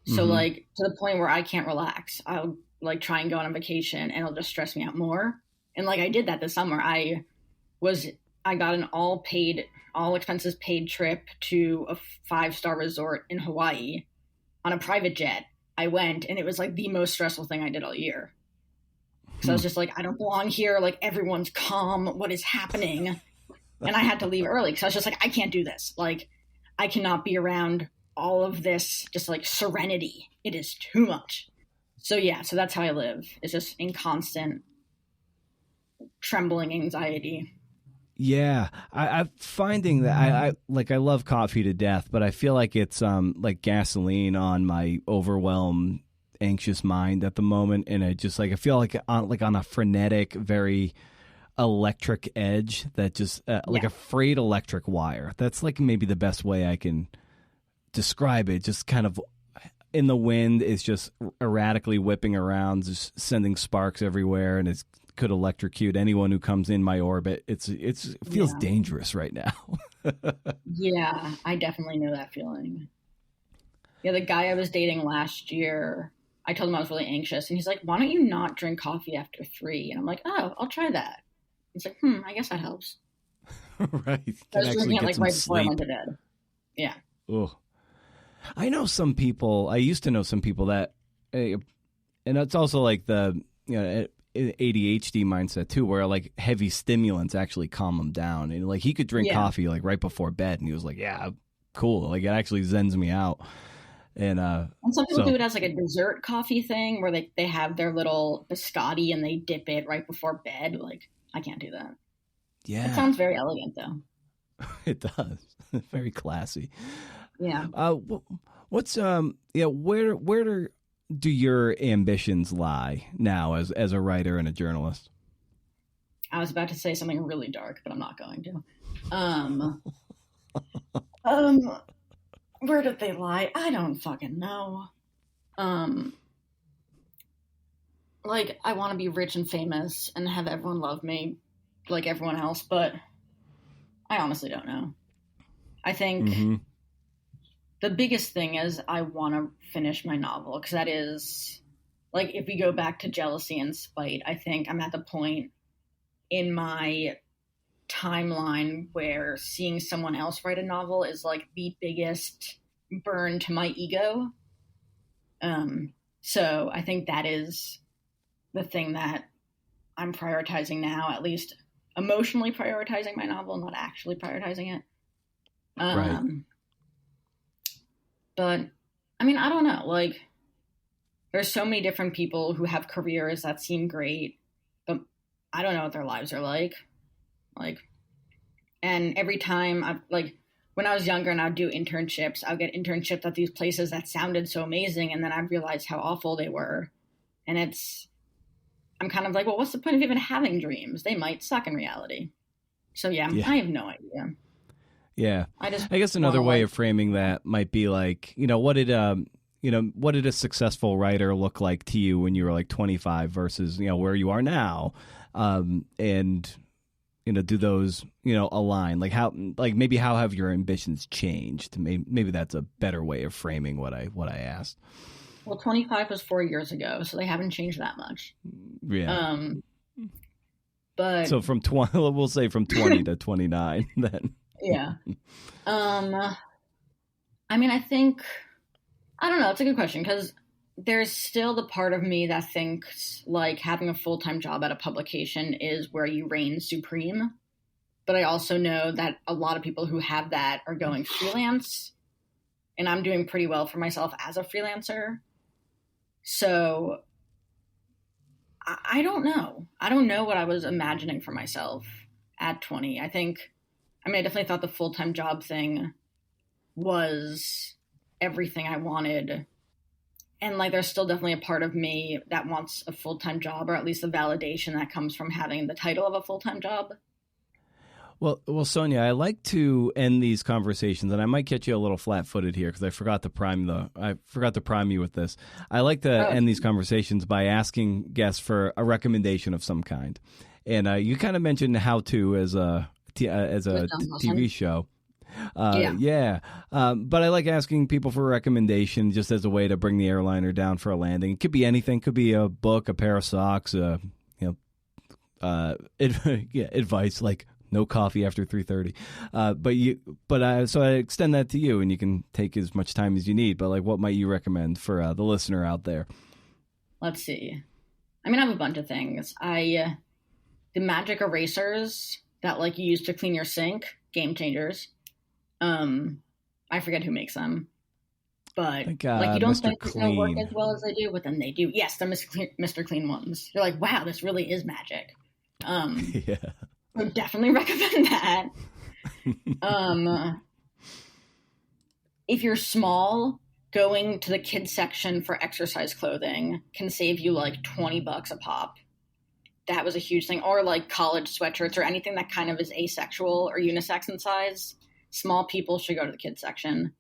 So Mm-hmm. like to the point where I can't relax. I'll like try and go on a vacation and it'll just stress me out more. And like I did that this summer. Was I got an all expenses paid trip to a 5-star resort in Hawaii on a private jet. I went and it was like the most stressful thing I did all year. So I was just like, I don't belong here. Like everyone's calm. What is happening? And I had to leave early because I was just like, I can't do this. Like I cannot be around all of this just like serenity. It is too much. So yeah, so that's how I live. It's just in constant trembling anxiety. Yeah, I'm finding that I love coffee to death, but I feel like it's like gasoline on my overwhelmed, anxious mind at the moment, and I just I feel like on a frenetic, very electric edge that just like Yeah. a frayed electric wire. That's like maybe the best way I can describe it. Just kind of in the wind. It's just erratically whipping around, just sending sparks everywhere, and it could electrocute anyone who comes in my orbit. It feels dangerous right now. Yeah, I definitely know that feeling. Yeah, the guy I was dating last year, I told him I was really anxious, and he's like, "Why don't you not drink coffee after 3?" And I'm like, "Oh, I'll try that." He's like, I guess that helps. Right. I was drinking it like right before I went to bed. Yeah. Oh, I know some people. I used to know some people that, and it's also like the ADHD mindset too, where like heavy stimulants actually calm them down. And like he could drink coffee like right before bed, and he was like, "Yeah, cool. Like it actually zens me out." And some people do it as like a dessert coffee thing, where they have their little biscotti and they dip it right before bed. Like I can't do that. Yeah, it sounds very elegant though. It does. Very classy. Yeah. What's where do your ambitions lie now as a writer and a journalist? I was about to say something really dark, but I'm not going to. Where did they lie? I don't fucking know. Like I want to be rich and famous and have everyone love me like everyone else, but I honestly don't know. I think the biggest thing is I want to finish my novel, because that is, like, if we go back to jealousy and spite, I think I'm at the point in my timeline where seeing someone else write a novel is like the biggest burn to my ego. So I think that is the thing that I'm prioritizing now, at least emotionally prioritizing my novel, not actually prioritizing it. Right. But I mean, I don't know. Like, there's so many different people who have careers that seem great, but I don't know what their lives are like. Like, and every time when I was younger and I'd do internships, I'd get internships at these places that sounded so amazing, and then I'd realize how awful they were. And I'm kind of like, well, what's the point of even having dreams? They might suck in reality. So yeah. I have no idea. Yeah. I guess another way of framing that might be like, what did a successful writer look like to you when you were like 25 versus, where you are now? And, do those, align? Like maybe how have your ambitions changed? Maybe that's a better way of framing what I asked. Well, 25 was 4 years ago, so they haven't changed that much. Yeah. But so from 20, we'll say from 20 to 29 then. Yeah. I mean, I don't know. It's a good question, because there's still the part of me that thinks like having a full-time job at a publication is where you reign supreme. But I also know that a lot of people who have that are going freelance, and I'm doing pretty well for myself as a freelancer. So I don't know. I don't know what I was imagining for myself at 20. I definitely thought the full-time job thing was everything I wanted. And like, there's still definitely a part of me that wants a full-time job, or at least the validation that comes from having the title of a full-time job. Well, Sonia, I like to end these conversations, and I might catch you a little flat-footed here because I forgot to prime you with this. I like to end these conversations by asking guests for a recommendation of some kind, and you kind of mentioned How To as a TV show. But I like asking people for a recommendation just as a way to bring the airliner down for a landing. It could be anything. It could be a book, a pair of socks, advice like no coffee after 3:30. So I extend that to you, and you can take as much time as you need. But like, what might you recommend for the listener out there? Let's see. I mean, I have a bunch of things. The magic erasers that like you use to clean your sink, game changers. I forget who makes them, but like you don't think they don't work as well as they do, but then they do. Yes, the Mr. Clean ones. You're like, wow, this really is magic. Yeah. I would definitely recommend that. If you're small, going to the kids section for exercise clothing can save you like $20 a pop. That was a huge thing. Or like college sweatshirts or anything that kind of is asexual or unisex in size. Small people should go to the kids section.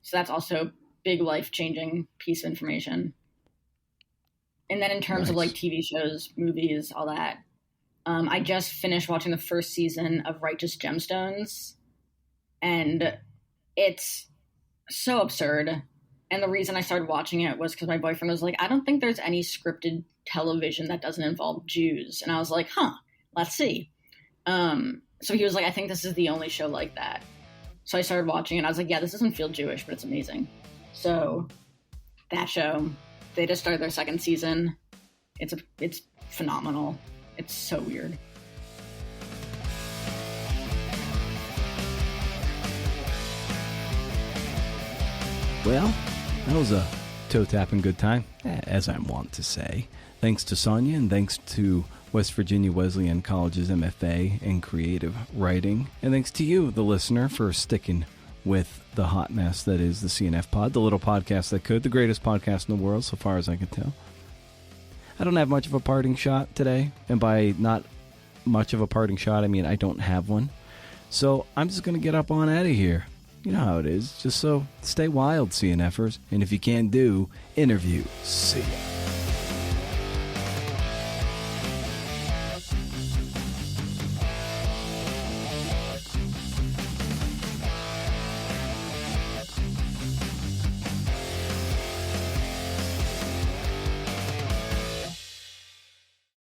So that's also a big life-changing piece of information. And then in terms of like TV shows, movies, all that, I just finished watching the first season of Righteous Gemstones, and it's so absurd. And the reason I started watching it was because my boyfriend was like, I don't think there's any scripted television that doesn't involve Jews. And I was like, let's see. So he was like, I think this is the only show like that. So I started watching it. I was like, yeah, this doesn't feel Jewish, but it's amazing. So that show, they just started their second season. It's phenomenal. It's so weird. Well, that was a toe-tapping good time, as I want to say. Thanks to Sonia, and thanks to West Virginia Wesleyan College's MFA in Creative Writing. And thanks to you, the listener, for sticking with the hot mess that is the CNF Pod, the little podcast that could, the greatest podcast in the world, so far as I can tell. I don't have much of a parting shot today, and by not much of a parting shot, I mean I don't have one. So I'm just going to get up on out of here. You know how it is. Just so stay wild, CNFers. And if you can't do, interview. See ya.